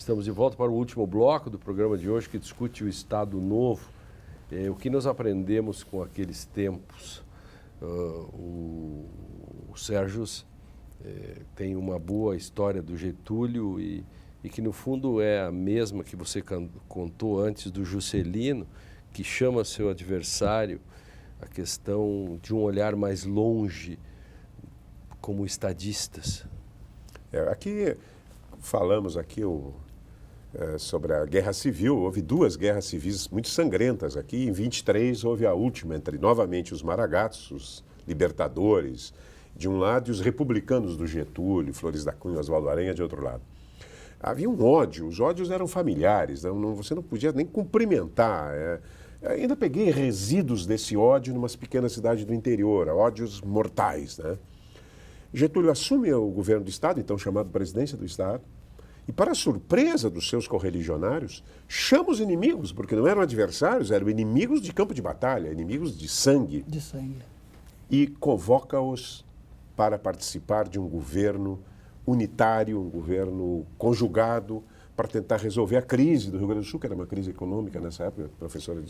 Estamos de volta para o último bloco do programa de hoje, que discute o Estado Novo. O que nós aprendemos com aqueles tempos. O Sérgio tem uma boa história do Getúlio e que, no fundo, é a mesma que você contou antes do Juscelino, que chama seu adversário a questão de um olhar mais longe como estadistas. Aqui falamos sobre a Guerra Civil. Houve duas guerras civis muito sangrentas aqui. Em 23 houve a última entre, novamente, os Maragatos, os libertadores, de um lado, e os republicanos do Getúlio, Flores da Cunha, Oswaldo Aranha, de outro lado. Havia um ódio, os ódios eram familiares, você não podia nem cumprimentar. Ainda peguei resíduos desse ódio em umas pequenas cidades do interior, ódios mortais, né? Getúlio assume o governo do Estado, então chamado Presidência do Estado, e, para a surpresa dos seus correligionários, chama os inimigos, porque não eram adversários, eram inimigos de campo de batalha, inimigos de sangue. De sangue. E convoca-os para participar de um governo unitário, um governo conjugado, para tentar resolver a crise do Rio Grande do Sul, que era uma crise econômica nessa época. A professora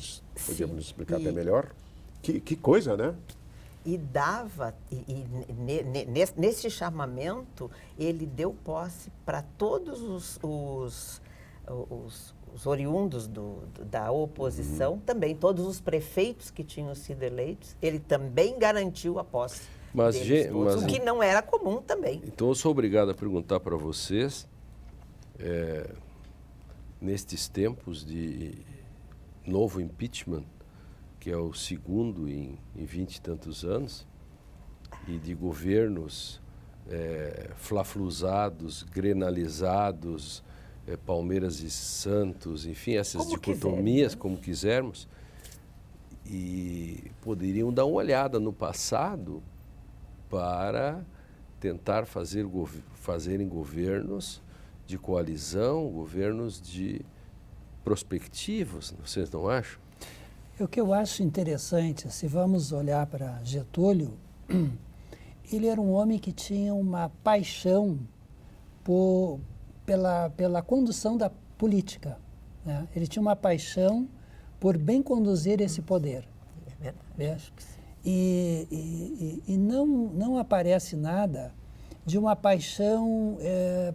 podia nos explicar até melhor. Que coisa, né? E dava, nesse chamamento, ele deu posse para todos os oriundos da oposição, também todos os prefeitos que tinham sido eleitos, ele também garantiu a posse deles todos, o que não era comum também. Então, eu sou obrigado a perguntar para vocês, nestes tempos de novo impeachment, que é o segundo em 20 e tantos anos, e de governos flafluzados, grenalizados, Palmeiras e Santos, enfim, essas dicotomias, como quisermos, e poderiam dar uma olhada no passado para tentar fazerem governos de coalizão, governos de prospectivos, vocês não acham? O que eu acho interessante, se vamos olhar para Getúlio, ele era um homem que tinha uma paixão pela condução da política, né? Ele tinha uma paixão por bem conduzir esse poder. É verdade. E não aparece nada de uma paixão,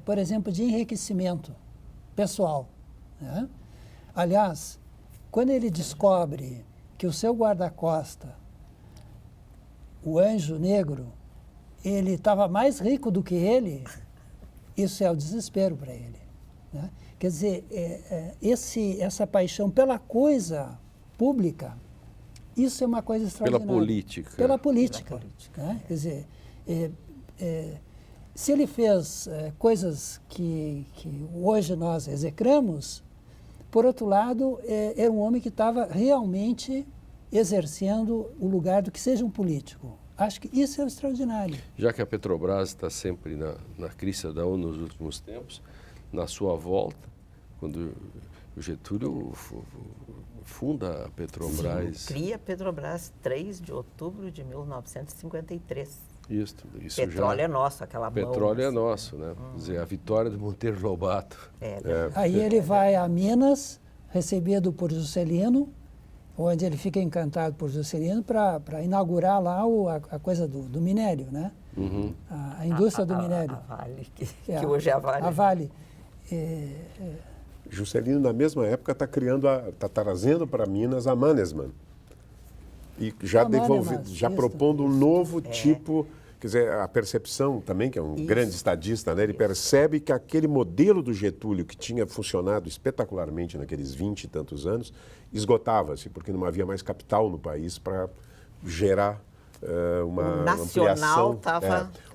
por exemplo, de enriquecimento pessoal, né? Aliás, quando ele descobre que o seu guarda-costa, o Anjo Negro, ele estava mais rico do que ele, isso é o desespero para ele, né? Quer dizer, essa paixão pela coisa pública, isso é uma coisa extraordinária. Pela política. Pela política. Né? Quer dizer, se ele fez coisas que hoje nós execramos, por outro lado, era um homem que estava realmente exercendo o lugar do que seja um político. Acho que isso é extraordinário. Já que a Petrobras está sempre na crista da onda nos últimos tempos, na sua volta, quando o Getúlio funda a Petrobras... Sim, cria a Petrobras 3 de outubro de 1953. Isso petróleo é nosso, aquela mão. Petróleo é nosso, né? Quer dizer, a vitória do Monteiro Lobato. Aí ele vai a Minas, recebido por Juscelino, onde ele fica encantado por Juscelino para inaugurar lá a coisa do minério, né? Uhum. A indústria do minério. A Vale, que hoje é a Vale. A Vale. Juscelino, na mesma época, está trazendo para Minas a Mannesmann. E já propondo um novo tipo, quer dizer, a percepção também, que é um grande estadista, né? Ele percebe que aquele modelo do Getúlio, que tinha funcionado espetacularmente naqueles 20 e tantos anos, esgotava-se, porque não havia mais capital no país para gerar uma ampliação.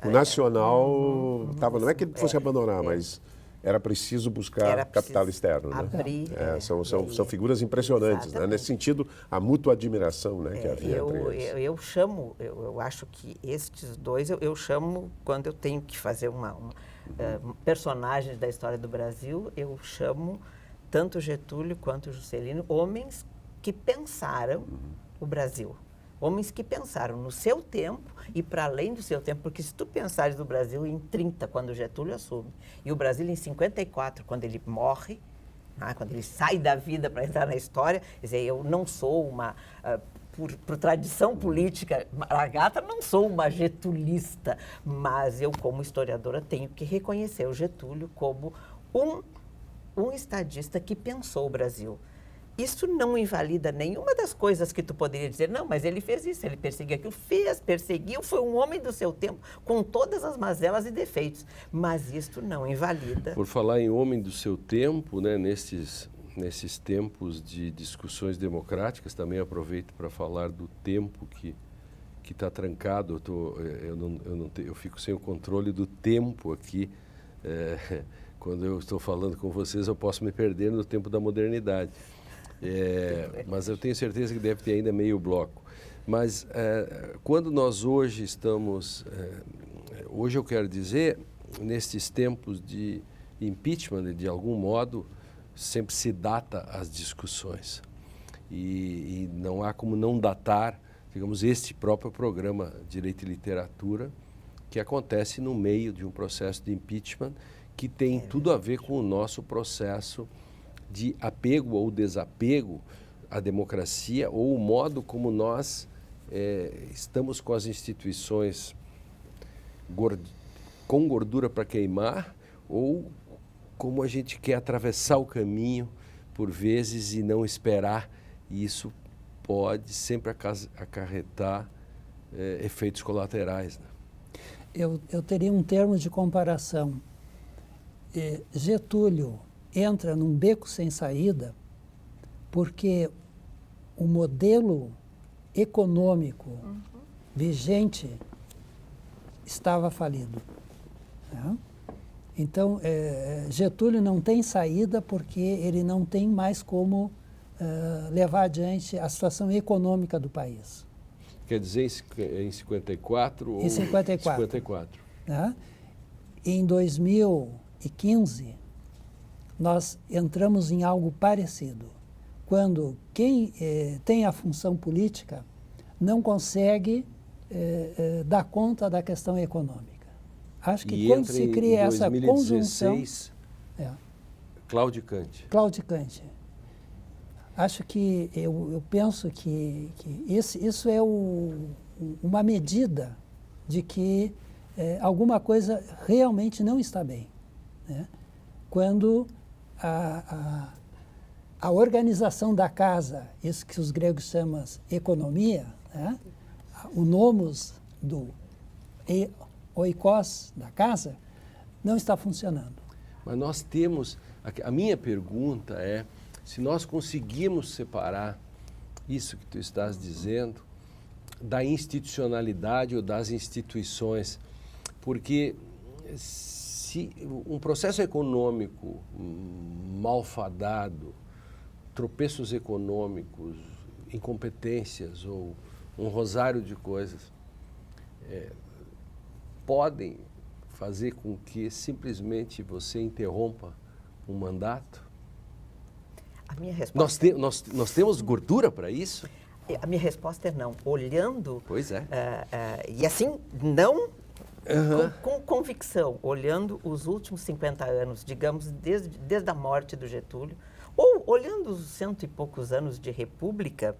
O nacional estava, não é que ele fosse abandonar, mas era preciso buscar capital externo. Abrir, né? São figuras impressionantes, né? Nesse sentido, a mútua admiração, né, que havia entre eles. Eu acho que estes dois, eu chamo, quando eu tenho que fazer personagens da história do Brasil, eu chamo tanto Getúlio quanto Juscelino, homens que pensaram o Brasil. Homens que pensaram no seu tempo e para além do seu tempo, porque se tu pensares no Brasil em 30, quando Getúlio assume, e o Brasil em 54, quando ele morre, quando ele sai da vida para entrar na história, quer dizer, eu não sou uma, por tradição política, Maragata, não sou uma getulista, mas eu, como historiadora, tenho que reconhecer o Getúlio como um estadista que pensou o Brasil. Isso não invalida nenhuma das coisas que tu poderia dizer, não, mas ele fez isso, ele perseguiu aquilo, perseguiu, foi um homem do seu tempo, com todas as mazelas e defeitos. Mas isto não invalida. Por falar em homem do seu tempo, né, nesses tempos de discussões democráticas, também aproveito para falar do tempo que está trancado. Eu fico sem o controle do tempo aqui. Quando eu estou falando com vocês, eu posso me perder no tempo da modernidade. Mas eu tenho certeza que deve ter ainda meio bloco. Mas quando nós hoje estamos... hoje eu quero dizer, nesses tempos de impeachment, de algum modo, sempre se data as discussões. E não há como não datar, digamos, este próprio programa Direito e Literatura, que acontece no meio de um processo de impeachment que tem tudo a ver com o nosso processo de apego ou desapego à democracia, ou o modo como nós estamos com as instituições com gordura para queimar, ou como a gente quer atravessar o caminho por vezes e não esperar, e isso pode sempre acarretar efeitos colaterais, né? Eu teria um termo de comparação. Getúlio entra num beco sem saída porque o modelo econômico vigente estava falido, né? Então, Getúlio não tem saída porque ele não tem mais como levar adiante a situação econômica do país. Quer dizer, em 54 ou... Em 54. 54. Né? Em 2015, nós entramos em algo parecido, quando quem tem a função política não consegue dar conta da questão econômica. Acho que quando se cria essa conjunção... Claudicante. Acho que, eu penso que isso é uma medida de que alguma coisa realmente não está bem, né? Quando a organização da casa, isso que os gregos chamam de economia, né? O nomos do oikos da casa, não está funcionando. Mas nós temos... A minha pergunta é se nós conseguimos separar isso que tu estás dizendo da institucionalidade ou das instituições, porque se um processo econômico malfadado, tropeços econômicos, incompetências ou um rosário de coisas podem fazer com que simplesmente você interrompa um mandato? A minha resposta... Nós temos gordura para isso? A minha resposta é não. Olhando... Pois é. E assim, não com convicção, olhando os últimos 50 anos, digamos, desde a morte do Getúlio, ou olhando os 100 e poucos anos de república,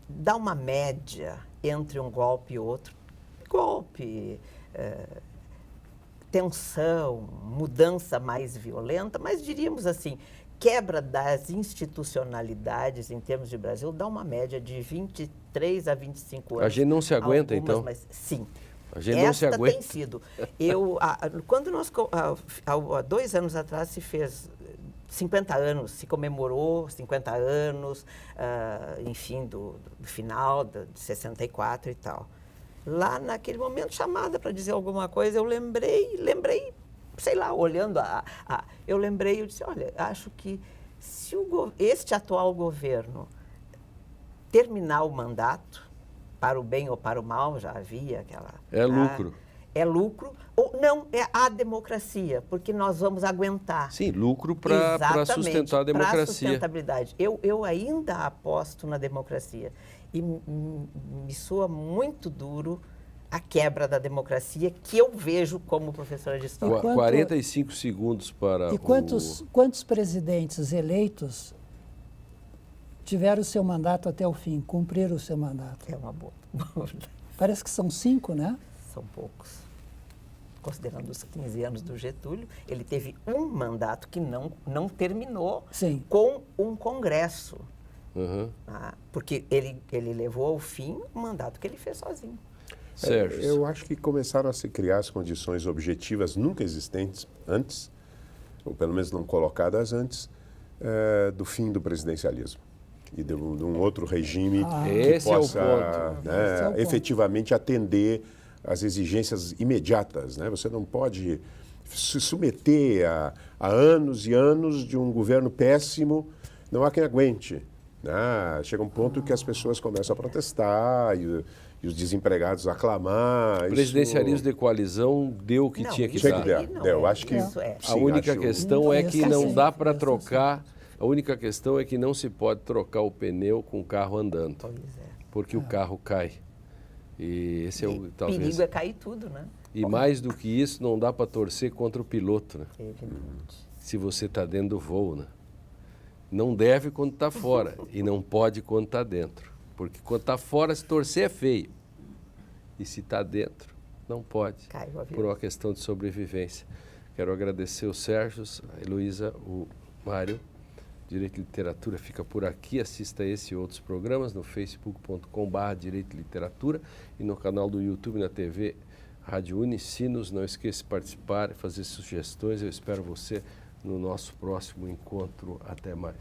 dá uma média entre um golpe e outro. Golpe, tensão, mudança mais violenta, mas diríamos assim, quebra das institucionalidades em termos de Brasil, dá uma média de 23 a 25 anos. A gente não se aguenta, então? Mas, sim. A gente não se aguenta. Tem sido. Quando nós, há 2 anos atrás, se fez 50 anos, se comemorou 50 anos, enfim, do final de 64 e tal. Lá naquele momento, chamada para dizer alguma coisa, eu lembrei, sei lá, olhando eu lembrei, eu disse, olha, acho que se este atual governo terminar o mandato, para o bem ou para o mal, já havia aquela... É lucro. É lucro, ou não, é a democracia, porque nós vamos aguentar. Sim, lucro para sustentar a democracia. Para sustentabilidade. Eu ainda aposto na democracia. E me soa muito duro a quebra da democracia que eu vejo como professora de história. 45 segundos para E quantos presidentes eleitos tiveram o seu mandato até o fim, cumpriram o seu mandato? É uma boa. Parece que são 5, né? São poucos. Considerando os 15 anos do Getúlio, ele teve um mandato que não terminou Sim. com um congresso. Uhum. Porque ele levou ao fim o mandato que ele fez sozinho. Sérgio. Eu acho que começaram a se criar as condições objetivas nunca existentes antes, ou pelo menos não colocadas antes, do fim do presidencialismo e de um outro regime que Esse é o possa ponto. né, Esse é o ponto. efetivamente atender às exigências imediatas. Né? Você não pode se submeter a anos e anos de um governo péssimo, não há quem aguente. Né? Chega um ponto que as pessoas começam a protestar e os desempregados a aclamar. O presidencialismo de coalizão deu o que Não, tinha que isso Tinha dar. que dar. aí não Eu é. acho que Isso é. A sim, única acho- questão é que Isso não sim, dá para isso trocar. A única questão é que não se pode trocar o pneu com o carro andando, Pois é. porque o carro cai. E esse é o talvez. Perigo é cair tudo, né? E mais do que isso, não dá para torcer contra o piloto, né? Evidente. Se você está dentro do voo, né? Não deve quando está fora e não pode quando está dentro, porque quando está fora se torcer é feio e se está dentro não pode. Cai o avião. Por uma questão de sobrevivência. Quero agradecer o Sérgio, a Heloísa, o Mário. Direito e Literatura fica por aqui. Assista esse e outros programas no facebook.com/Direito e Literatura e no canal do YouTube, na TV Rádio Unicinos. Não esqueça de participar e fazer sugestões. Eu espero você no nosso próximo encontro. Até mais.